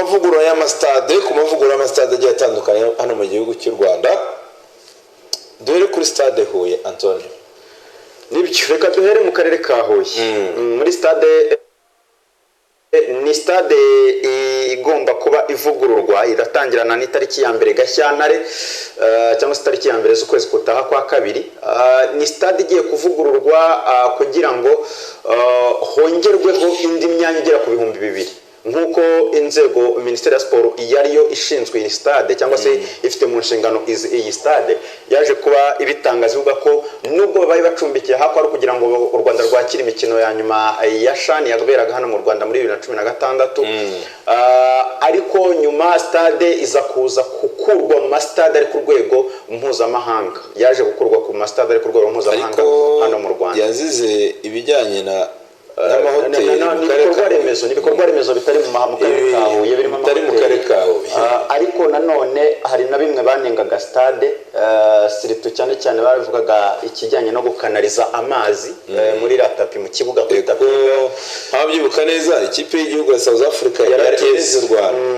mavugurura y'amastade agiye atandukanye hano mu gihugu cy'u Rwanda. Dore kuri stade Huye Antonio. Nibyo reka duhere mu karere ka Huye. Muri stade ni stade igomba kuba ivugururwa iratangirana n'itariki ya mbere Gashyantare cyangwa se tariki ya mbere z'ukwezi gutaha kwa kabiri. Ni stade igiye kuvugururwa kugira ngo hongerweho indi myanya igera ku 2,000 nkuko inzego Ministeri ya Sport yariyo ishinzwe iyi stade cyangwa se ifite mu nshingano iyi stade yaje kuba ibitangaza ivuga ko nubwo babaye bacumbikiye hako ari kugira ngo u Rwanda rwakire imikino ya nyuma ya CHAN yaberaga hano mu Rwanda muri 2016 ariko nyuma stade iza kuza kukurwa mu stade ari ku rwego mpuzamahanga, yaje gukurwa ku stade ari ku rwego mpuzamahanga hano mu Rwanda. Yazize ibijyanye na n'ibikorwa remezo bitari mu karere ka Huye birimo mu karere ka Huye, ariko nanone hari na bimwe banengaga stade siritu cyane bavugaga ikijyanye no gukanaliza amazi muri ratapi mu kibuga kwita habyibuka neza ikipe y'igihugu ya South Africa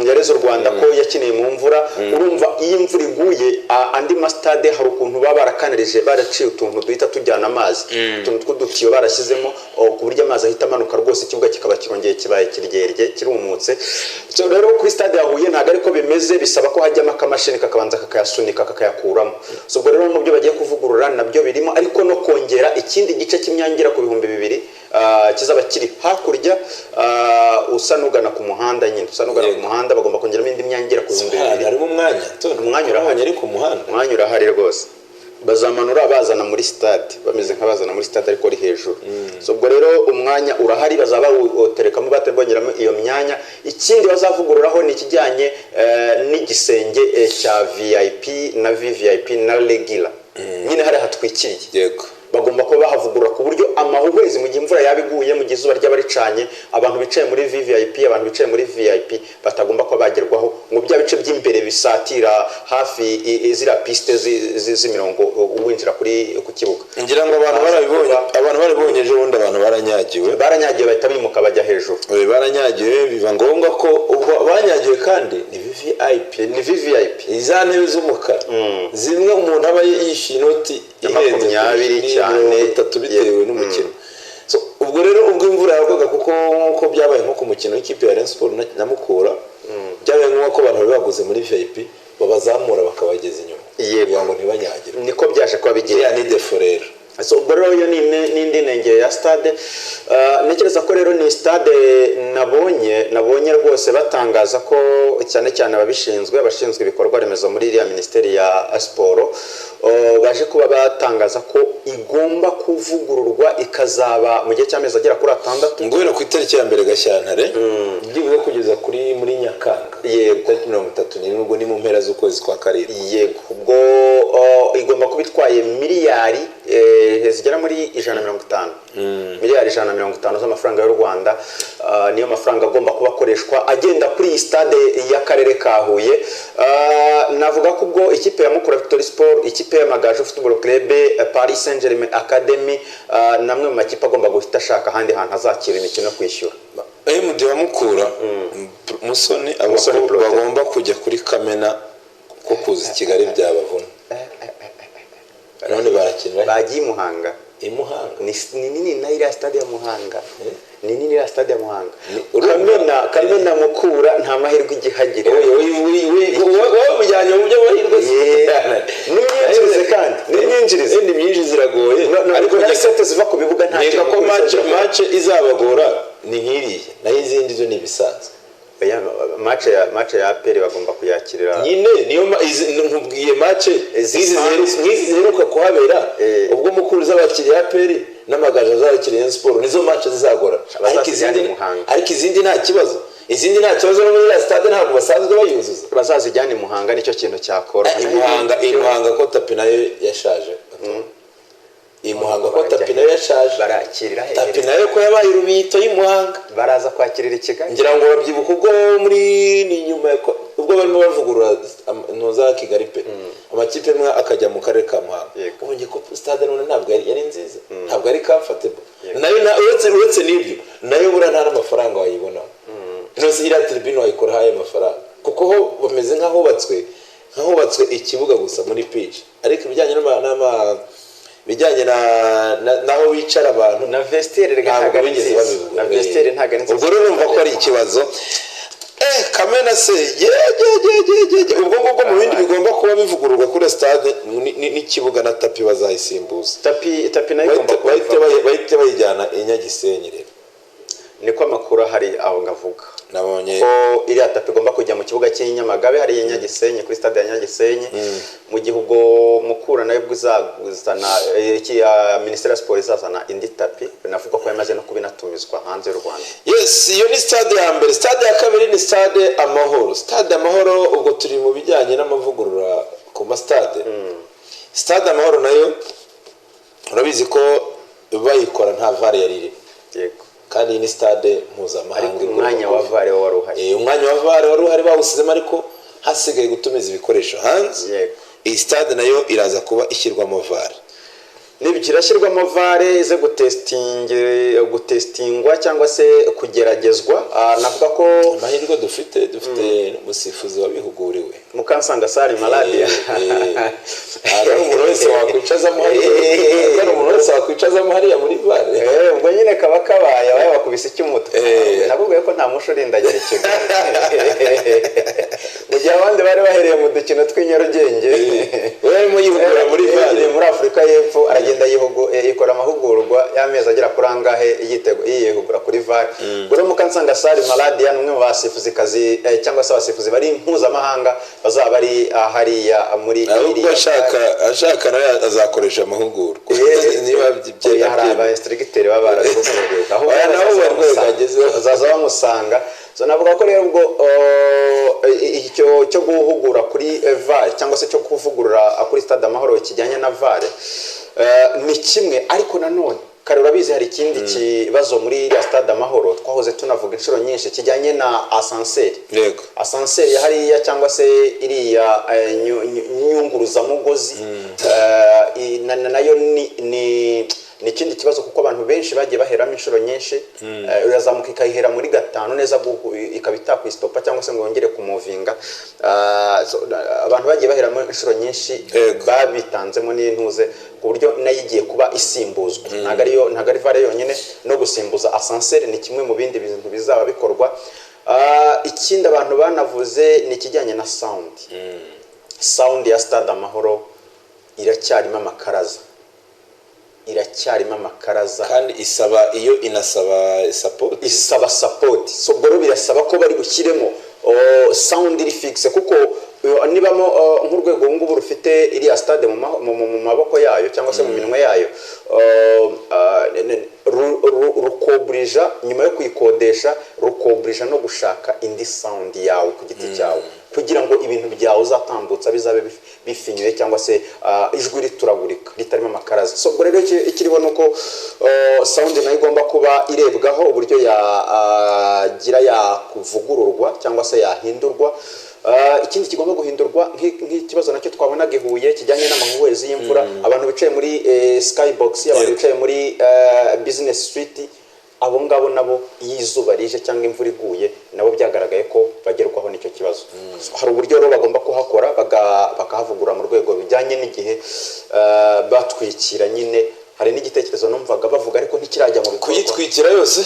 yareze u Rwanda ko yakiniye mu mvura. Urumva iyi imvura iguye andi stade hari ukuntu baba barakanalije baraciye utuntu duhita tujyana amazi, utuntu tw'udutiyo barashyizemo ku buryo amazi ahita amanuka rwose ikibuga kikaba kirongeye kibaye kiryerye kirumutse. So rero kuri stade ya Huye ntago ariko bimeze, bisaba ko hajyamo akamashini kakabanza kakayasunika kakayakuramo. So rero mu byo bagiye kuvugurura nabyo birimo, ariko no kongera ikindi gice cy'imyangira ku 2,000 kizaba kiri hakurya usanugana ku muhanda nyine usanugana ku muhanda bagomba kongeramo indi myangira ku 2,000. Harimo umwanya urahanye ari ku muhanda, umwanya urahari rwose. Bazamanura bazana muri stade bameze nk'abazana muri stade ariko ari hejuru. So ubwo rero umwanya urahari bazaba uterekamo batebongeramo iyo myanya. Ikindi bazavugururaho ni ikijyanye n'igisenge cya VIP na VVIP na regular nyine hari hatwikiriye. Yego, bagomba kuba bahavugurura ku buryo amahuhwezi mu gihe imvura yabiguye mu gihe izuba ry'abaricanye abantu bicaye muri VVIP abantu bicaye muri VIP batagomba kuba bagerwaho ngo bya bice by'imbere bisatira hafi izira piste z'imirongo winjira ku kibuga. ngira ngo abantu barabibonye ejo bundi abantu baranyagiwe bahita bimuka bajya hejuru. Baranyagiwe biva ngombwa ko ubwo banyagiwe kandi ni VVIP izantebe z'umukara zimwe umuntu aba yishyuye inoti 20 cyane 3 bitewe n'umukino. So ubwo rero ubwo imvura yagwaga kuko byabaye nko ku mukino w'ikipe ya Rayon Sport na Mukura byabaye nk'uko abantu baguze muri VIP babazamura bakabageza inyuma kugira ngo ntibanyagire, niko byaje kuba bigiye ni deforero. So ubwo rero yo n'indi nenge ya stade nekereza ko rero ni stade nabonye rwose batangaza ko cyane abashinzwe ibikorwa remezo muri iriya Ministeri ya Sport baje kuba batangaza ko igomba kuvugururwa ikazaba mu gihe cy'amezi agera kuri 6 ngwera ku itariki ya mbere Gashyantare ndibuze kugeza kuri muri Nyakanga. Yego, 37 nubwo ni mu mpera z'ukwezi kwa karindwi. Yego, ubwo igomba kuba itwaye miliyari zigera muri 150 miliyari 150 z'amafaranga y'u Rwanda. Niyo mafaranga agomba kuba akoreshwa agenda kuri iyi stade y'akarere ka Huye. Navuga ko ubwo ikipe ya Mukura Victory Sport, ikipe ya Magaju Football Club, Paris Saint-Germain Academy namwe mu makipe agomba guhita ashaka handi hantu azakira imikino kwishyura. MD wa Mukura Musoni bagomba kujya kuri Kamena ko kuza Kigali byabavuna. None barakinira bagiye Muhanga. Muhanga ni nini na iriya stade ya Muhanga. Ni nini iriya stade ya Muhanga. Kamena Mukura nta mahirwe igihagira. Wowe mujyanye mu byo mahirwe n'imyinjirize kandi n'imyinjirize iragoye, ariko na sete ziva ku bibuga nta kintu ko match izabagora ni nk'iriya naho izindi zo ni ibisanzwe. Match ya APR bagomba kuyakirira nyine niyo nkubwiye match ziheruka kuhabera ubwo Mukuru z'abakiriya APR n'Amagaju z'abakiriya Sport nizo match zizagora, ariko izindi nta kibazo. Izindi nta kibazo no muri stade ntabwo basanzwe bayuzuza, bazazijyana Muhanga nicyo kintu cyakora. Muhanga ko tapi nayo yashaje. Muhanga ko tapi nayo yashaje barakirira tapi nayo ko yabaye urubito y'Muhanga baraza kwakirira Kigali. Ngira ngo babyibuka ubwo muri ni nyuma ubwo barimo bavugurura noza Kigali pe amakipe mwe akajya mu karere ka Muhanga. Ubonye ko stade none ntabwo yari nziza, ntabwo ari comfortable. Nayo uretse n'ibyo nayo bura nta amafaranga wayibona. Rose ira tribune wayikora haye amafaranga ko ho bameze nk'ahubatswe ikibuga gusa muri pitch, ariko ibijyanye bijyanye naho bicara abantu na vestiaire ntabwo bigeze babivuga. na vestiaire ntago ari ubwo rero urumva ko ari ikibazo. Kamena se ubwo ngubwo mu bindi bigomba kuba bivugururwa kuri stade n'ikibuga na tapi bazayisimbuza. Tapi nayo igomba bahite bayijyana i Nyagisenyi rero. Niko amakuru hari aho ngavuga. Nabonye ko iriya tapi igomba kujya mu kibuga cy'Inyamagabe hari Nyagisenyi kuri stade ya Nyagisenyi mu gihugu mukura nayo bwizazana Ministeri ya Sport izazana indi tapi binavuga ko yamaze no kubinatumizwa hanze y'u Rwanda. Yes, iyo ni stade ya mbere. Stade ya kabiri ni stade Amahoro. Stade Amahoro ubwo turi mu bijyanye n'amavugurura ku ma stade. Stade Amahoro nayo urabizi ko bayikora nta VAR yari iri. Yego. Kandi ni stade mpuzamahanga. Umwanya wa VAR wari uhari. Umwanya wa VAR wari uhari bawusizemo, ariko hasigaye gutumiza ibikoresho hanze. Yego. Iyi stade nayo iraza kuba ishyirwamo VAR. Nibikirashyirwamo VAR ize gutestingwa cyangwa se kugeragezwa. Navuga ko amahirwe dufite n'umusifuzi wabihuguriwe Mukansanga Sari Maladia. Ari umuntu wese wakwicazamo hariya muri VAR. Ubwo nyine kaba kabaye abaye bakubise icy'umutwe. Nakubwiye ko nta mushurindagira ikigo. Mu gihe abandi bari bahereye mu dukino tw'inyarugenge, barimo yihugura muri VAR muri Afurika y'Epfo, aragenda yikora amahugurwa y'amezi agera kuri angahe yihugura kuri VAR. Buri Mukansanga Sari Maladia n'umwe mu basifuzikazi cyangwa se abasifuzi bari mpuzamahanga bazaba bari hariya muri iriya ashaka nawe azakoresha amahugurwa. Niba hari abainstructeur baba barabihugurirwa aho bazaza bamusanga. So navuga ko rero ubwo icyo cyo guhugura kuri VAR cyangwa se cyo kuvugurura kuri stade Amahoro kijyanye na VAR ni kimwe, ariko nanone kare urabizi hari ikindi kibazo muri iriya stade Amahoro twahoze tunavuga inshuro nyinshi kijyanye na ascenseur. Yego. Ascenseur ya hariya cyangwa se iriya nyunguruzamugozi nayo ni ikindi kibazo, kuko abantu benshi bagiye baheramo inshuro nyinshi. Irazamuka ikayihera muri 5 neza ikabita ku stopa cyangwa se ngo yongere kumuvinga. Abantu bagiye baheramo inshuro nyinshi babitanzemo n'intuze ku buryo nayigiye kuba isimbuzwa. Ntago ari VAR yonyine, no gusimbuza ascenseur ni kimwe mu bindi bintu bizaba bikorwa. Ikindi abantu banavuze ni kijyanye na sound. Sound ya stade Amahoro iracyarimo amakaraza kandi inasaba support. So boro birasaba ko bari gushyiremo sound iri fixe, kuko nibamo nk'urwego ngubu rufite iriya stade mu maboko yayo cyangwa se mu minwe yayo, rukobrija nyuma yo kuyikodesha rukobrija no gushaka indi sound yawe ku giti cyawe kugira ngo ibintu byawe uzatambutsa bizabe bifinyuye cyangwa se ijwi rituragurika ritarimo amakaraza. So rero ikiriho nuko sound nayo igomba kuba irebwaho uburyo yakuvugururwa cyangwa se yahindurwa. Ikindi kigomba guhindurwa nk'ikibazo nacyo twabonaga Huye kijyanye n'amahuhwezi y'imvura, abantu bicaye muri Skybox, abantu bicaye muri Business Street, abo ngabo nabo yizuba rije cyangwa imvura iguye nabo byagaragaye ko bagerwaho n'icyo kibazo. Hari uburyo rero bagomba kuhakora bakahavugura mu rwego bijyanye n'igihe batwikira nyine. Hari n'igitekerezo numvaga bavuga ariko ntikirajya mu bikorwa kuyitwikira yose,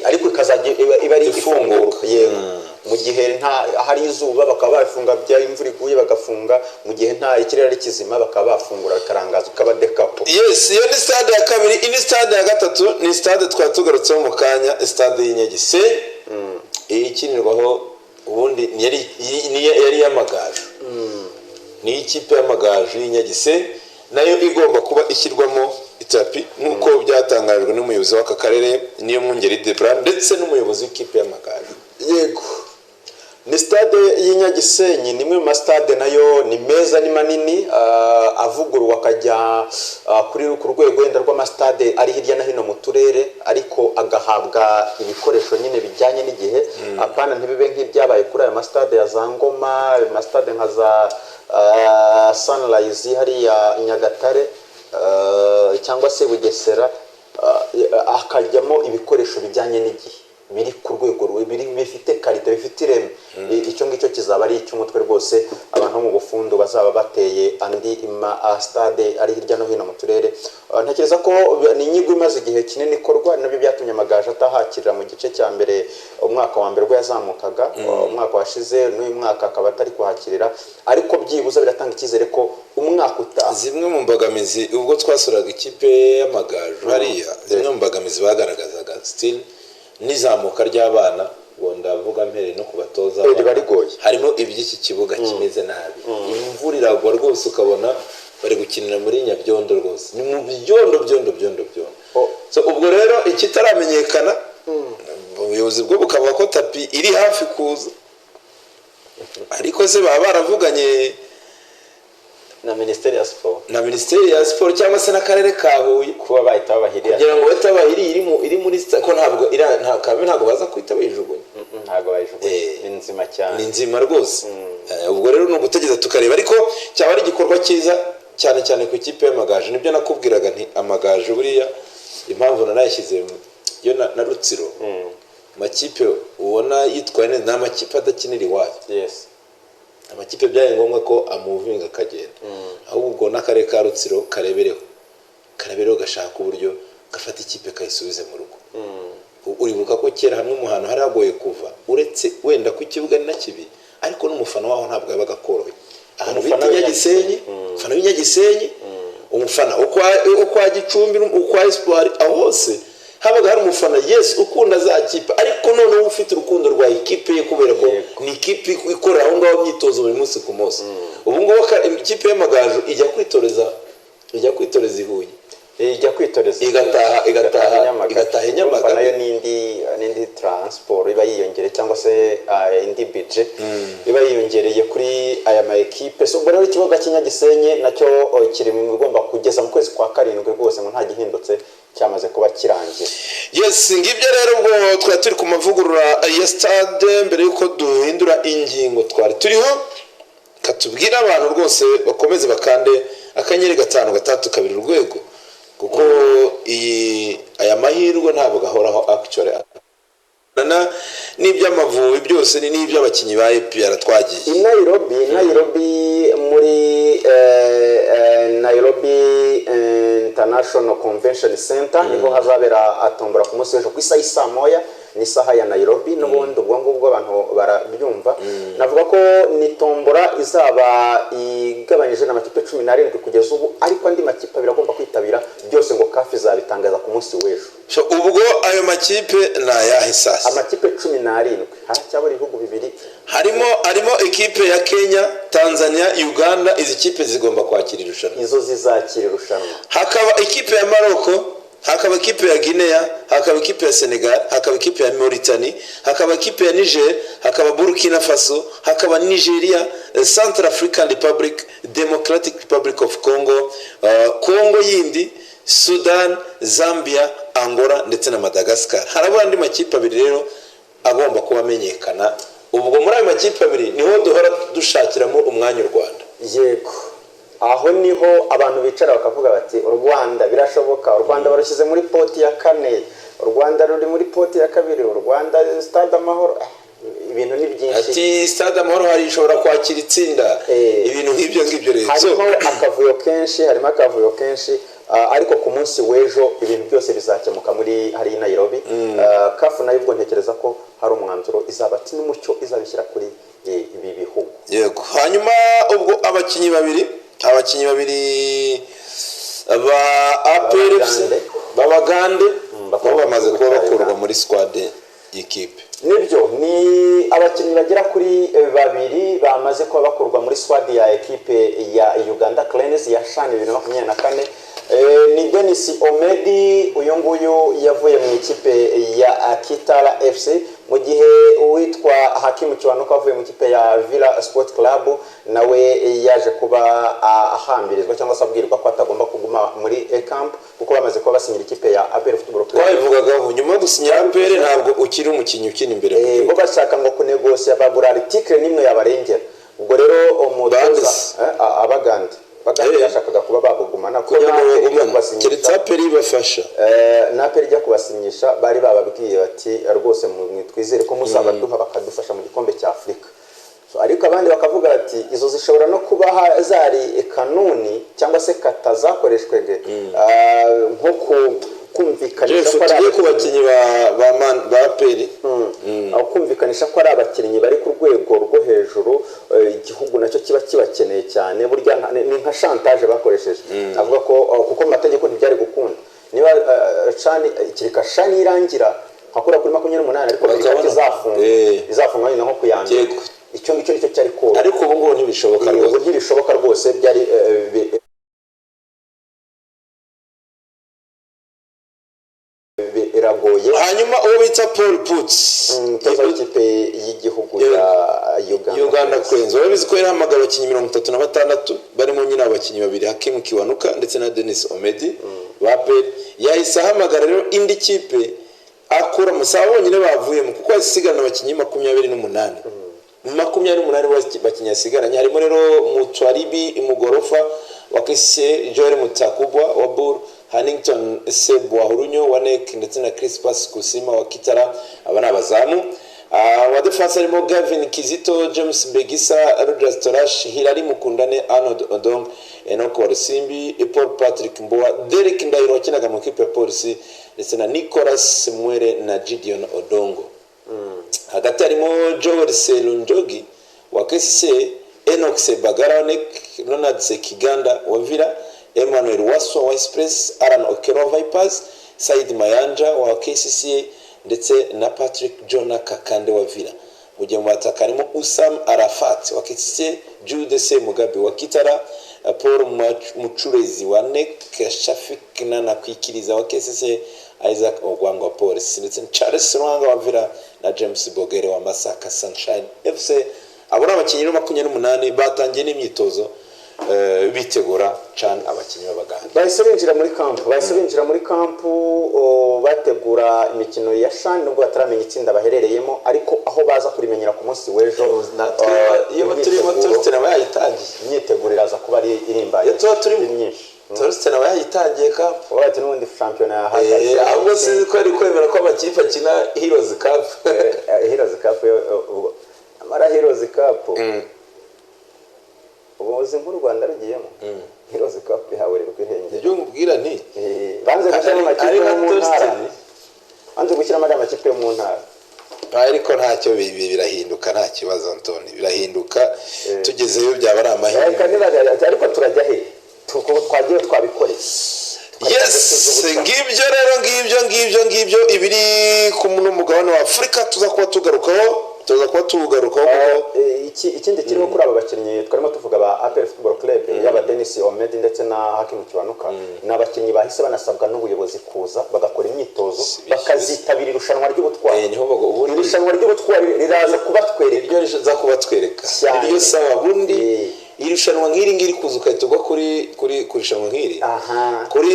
ariko ikazajya iba ari ifunguro. Yego, mu gihe hari izuba bakaba bafunga bya imvura iguye bagafunga, mu gihe nta ikirere ari kizima bakaba bafungura karangaza ukabadekapo. Yes, iyo ni stade ya kabiri. Ini stade ya gatatu ni stade twatugarutseho mu kanya, stade y'Inyagisenyi. Ikinirwaho ubundi yari y'amagaju. Ni ikipe y'amagaju y'Inyagisenyi, nayo igomba kuba ishyirwamo itapi nk'uko byatangajwe n'umuyobozi w'aka karere niyo Mwungeri Debra ndetse n'umuyobozi w'ikipe y'amagaju. Yego, ni stade y'Inyagisenyi, ni imwe mu stade nayo ni meza, ni manini, avugurwa akajya ku rwego wenda rw'amastade ari hirya no hino mu turere, ariko agahabwa ibikoresho nyine bijyanye n'igihe. Apana ntibibe nk'ibyabaye kuri aya mastade ya Zangoma, amastade nka za Sunrise hariya Nyagatare cyangwa se Bugesera, akajyamo ibikoresho bijyanye n'igihe. biri ku rwego bifite karite bifite ireme. Icyo ngicyo kizaba ari icy'umutwe rwose abantu mu bufundu bazaba bateye andi stade ari hirya no hino mu turere. Ntekereza ko ni inyigo imaze igihe kinini ikorwa, nabyo byatumye Amagaju atahakirira mu gice cya mbere umwaka wa mbere ubwo yazamukaga, umwaka washize n'uyu mwaka akaba atari kuhakirira, ariko byibuze biratanga icyizere ko umwaka utaha. Zimwe mu mbogamizi ubwo twasuraga ikipe y'Amagaju hariya, zimwe mu mbogamizi bagaragazaga still n'izamuka ry'abana, ngo ndavuga mpere no kubatoza harimo iby'iki kibuga kimeze nabi. Imvura iragwa rwose ukabona bari gukinira muri Nyabyondo rwose, ni mu byondo. So ubwo rero ikitaramenyekana ubuyobozi bwo bukavuga ko tapi iri hafi kuza, ariko se baba baravuganye na Minisiteri ya Siporo cyangwa se n'akarere ka Huye kuba bahita babahirira, kugira ngo bahita babahirira iri muri ko ntabwo baza kwita bayijugunya, ntabwo bayijugunya, ni nzima cyane, ni nzima rwose. Ubwo rero ni ugutegeza tukareba, ariko cyaba ari igikorwa cyiza cyane ku ikipe y'Amagaju. Nibyo nakubwiraga nti Amagaju buriya impamvu nanayishyize yo na Rutsiro, amakipe ubona yitwaye neza n'amakipe adakinira iwayo. Amakipe byaye ngombwa ko amuvinga akagenda, ahubwo n'akarere ka Rutsiro karebereho gashaka uburyo gafata ikipe kayisubize mu rugo. Uribuka ko kera hamwe mu hantu hari hagoye kuva, uretse wenda ku kibuga ni na kibi, ariko n'umufana waho ntabwo yabaga koroye. Ahantu bita Nyagisenyi, umufana w'Inyagisenyi, umufana ukwa Gicumbi, ukwa Espoir, aho hose habaga hari umufana ukunda za kipe, ariko noneho ufite urukundo rwa ikipe ye, kubera ko ni ikipe ikorera aho ngaho imyitozo buri munsi ku munsi. Ubu ngubu ikipe y'Amagaju ijya kwitoreza i Huye, igataha Nyamagabe, nayo n'indi transport iba yiyongere cyangwa se indi budget iba yiyongereye kuri aya ma equipe. So rero ikibuga cy'Inyagisenyi nacyo kiri mu bigomba kugeza mu kwezi kwa karindwi rwose ngo nta gihindutse cyamaze kuba kirangiye. Ngibyo rero ubwo twari turi ku mavugurura ya stade. Mbere yuko duhindura ingingo twari turiho, katubwira abantu rwose bakomeze bakande akanyenyeri 532 urwego, kuko aya mahirwe ntabwo gahoraho actually. N'iby'Amavubi byose ni n'iby'abakinyi ba APR twagiye i Nairobi muri Nairobi International Convention Center, niho hazabera atombora ku munsi w'ejo ku isaha isa moya, ni isaha ya Nairobi. N'ubundi ubwo ngubwo abantu barabyumva. Navuga ko ni tombora izaba igabanyije n'amakipe 17 kugeza ubu, ariko andi makipe biragomba kwitabira byose ngo CAF izabitangaza ku munsi w'ejo. So ubwo ayo makipe na yahe sasa? Amakipe 17 haracyabura ibihugu bibiri, harimo ekipe ya Kenya, Tanzania, Uganda. Izi kipe zigomba kwakira irushanwa, izo zizakira irushanwa. Hakaba ekipe ya Morocco, hakaba ekipe ya Guinea, hakaba ekipe ya Senegal, hakaba ekipe ya Mauritania, hakaba ekipe ya Niger, hakaba Burkina Faso, hakaba Nigeria, Central African Republic, Democratic Republic of Congo, Congo yindi, Sudan, Zambia, Angola ndetse na Madagascar. Harabura andi makipe abiri rero agomba kuba amenyekana. Ubwo muri ayo makipe abiri niho duhora dushakiramo umwanya u Rwanda. Yego, aho niho abantu bicara bakavuga bati u Rwanda birashoboka, u Rwanda barushyize muri poti ya 4, u Rwanda ruri muri poti ya 2, u Rwanda Stade Amahoro, ibintu ni byinshi. Ati Stade Amahoro hari ishobora kwakira itsinda, ibintu nk'ibyo rero. Harimo akavuyo kenshi, ariko ku munsi w'ejo ibintu byose bizakemuka muri hari Nairobi. CAF nayo ubwo ntekereza ko hari umwanzuro izabati n'umucyo izabishyira kuri ibi bihugu. Yego, hanyuma ubwo abakinyi babiri aba APRFC babagande bamaze kuba bakurwa muri squad y'ikipe. Nibyo, ni abakinyi bagera kuri babiri bamaze kuba bakurwa muri squad ya equipe ya Uganda Cranes ya CHAN 2024. Ni Denis Omedi, uyu nguyu yavuye mu ikipe ya Kitara FC, mu gihe uwitwa Hakimu Kiwanuka avuye mu ikipe ya Villa Sport Club, nawe yaje kuba ahambirizwa cyangwa se abwirwa ko atagomba kuguma muri camp kuko bamaze kuba basinyira ikipe ya APR Football Club. Twabivugagaho nyuma gusinyira APR ntabwo ukiri umukinyi ukina imbere mu gihugu. Bo bashaka ngo kunegosia bagura article nimwe yabarengera. Ubwo rero umutoza abagande bagashakaga kuba babugumana ko keretse aperi bafasha naperi ijya kubasinyisha bari bababwiye bati rwose twizere ko muzabaduha bakadufasha mu gikombe cya Afurika. Ariko abandi bakavuga ati izo zishobora no kuba zari kanuni cyangwa se kata zakoreshwege nko kumvikanisha ko ari abakinnyi ba aperi aho kumvikanisha ko ari abakinnyi bari ku rwego rwo hejuru igihugu nacyo kiba kibakeneye cyane burya ni nka chantage bakoresheje avuga ko kuko mu mategeko ntibyari gukunda niba kireka shani irangira hakora kuri 28 ariko izafungwa nyine nko kuyambira icyo ngicyo nicyo cyari ko ariko ubu ngubu ntibishoboka rwose byari iragoye. Hanyuma uwo bita Paul Puts ikipe y'igihugu ya Uganda Cranes urabizi ko yahamagara abakinnyi 36 barimo nyine abakinnyi babiri Hakim Kiwanuka ndetse na Dennis Omedi baperi yahise ahamagara rero indi kipe akura musaba bonyine bavuyemo kuko yasigana abakinnyi 28 28 bakinnyi yasigaranye harimo rero Mutwaribi Imugorofa wakise Joel Mutakubwa wa Bull Hannington Sebu wa Hurunyo wa Nek ndetse na Crispus Kusima wa Kitara abana abazamu wa defense harimo Gavin Kizito James Begisa Rogers Torash Hilary Mukundane Arnold Odong Enoch Warisimbi Paul Patrick Mbowa Derek Ndahiro wakinaga mu kipe ya Police ndetse na Nicholas Mwere na Gideon Odongo. Hagati harimo Joel Selunjogi wa KCC Enoch Sebagaranek Ronald Sekiganda wa Villa Emmanuel Waswa wa Express Alan Okero Vipers Said Mayanja wa KCC ndetse na Patrick Jonah Kakande wa Villa. Mujye mu batakarimo Usam Arafat wa KCC Jude C Mugabe wa Kitara Paul Mucurezi wa Nek Shafik na kwikiriza wa KCC Isaac Ogwangwa Police ndetse Charles Rwanga wa Villa na James Bogere wa Masaka Sunshine FC. Abo abakinnyi 28 batangiye n'imyitozo bitegura cyane abakinnyi b'Abaganda bahise binjira muri kampu bategura imikino ya CHAN nubwo bataramenya itsinda baherereyemo ariko aho baza kurimenyera ku munsi w'ejo iyo turimo turutse bayayitangiye imyiteguro iraza kuba ari irimbaye turimo myinshi turutse bayayitangiye ka wabati n'undi championnat yahagaze ahubwo si ko ari kwemera ko amakipe akina Heroes Cup amara Heroes Cup ubuzi nk'u Rwanda rugiyemo Heroes Cup ihawererwa irengero ibyo mubwira nti banze gushyira amakipe yo mu ntara banze gushyira amakipe yo mu ntara ariko ntacyo birahinduka nta kibazo Antoni birahinduka tugezeyo byaba ari amahirwe ariko turajya he twagiye twabikoreye yes ngibyo ibiri ku mugabane wa Afurika tuza kuba tugarukaho ikindi kirimo kuri aba bakinnyi twarimo tuvuga ba APR Football Club yaba Dennis Omedi ndetse na Hakim Kiwanuka n'abakinnyi bahise banasabwa n'ubuyobozi kuza bagakora imyitozo bakazitabira irushanwa ry'ubutwari irushanwa ry'ubutwari riraza kubatwereka iryo riza kubatwereka iryo sawa bundi irushanwa nk'iri kuza ukahitwa kuri irushanwa nk'iri kuri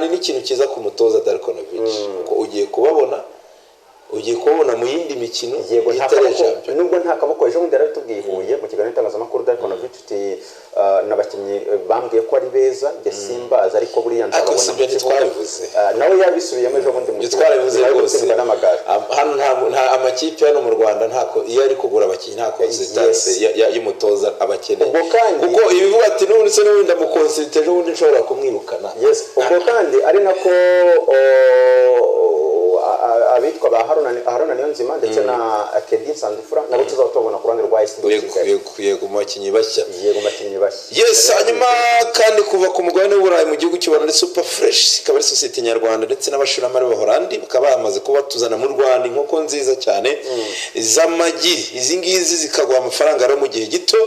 ni ikintu kiza ku mutoza Darkonovic ko ugiye kubabona mu yindi mikino nubwo nta kaboko ejo bundi yaratubwiye Huye mu kiganiro itangazamakuru Darkonovic n'abakinnyi bambwiye ko ari beza Simbaza ariko buriya twabivuze nawe yabisubiyemo ejo bundi mu twabivuze rwose hano nta amakipe hano mu Rwanda ntako iyo ari kugura abakinnyi nta consistency y'umutoza abakeneye kuko ibivuga ati n'ubundi se n'ubundi mu consistency ejo bundi nshobora kumwirukana ubwo kandi ari nako abitwa ba Haruna Niyonzima ndetse na Kedi Sandifura nabo tuzatubona ku ruhande rwa SD yego mu bakinnyi bashya yes hanyuma kandi kuva ku mugabane w'Uburayi mu gihugu cy'u Rwanda Super Fresh ikaba ari societe nyarwanda ndetse n'abashoramari b'Aholandi bakaba bamaze kuba tuzana mu Rwanda inkoko nziza cyane z'amagi izi ngizi zikagwa amafaranga ari mu gihe gito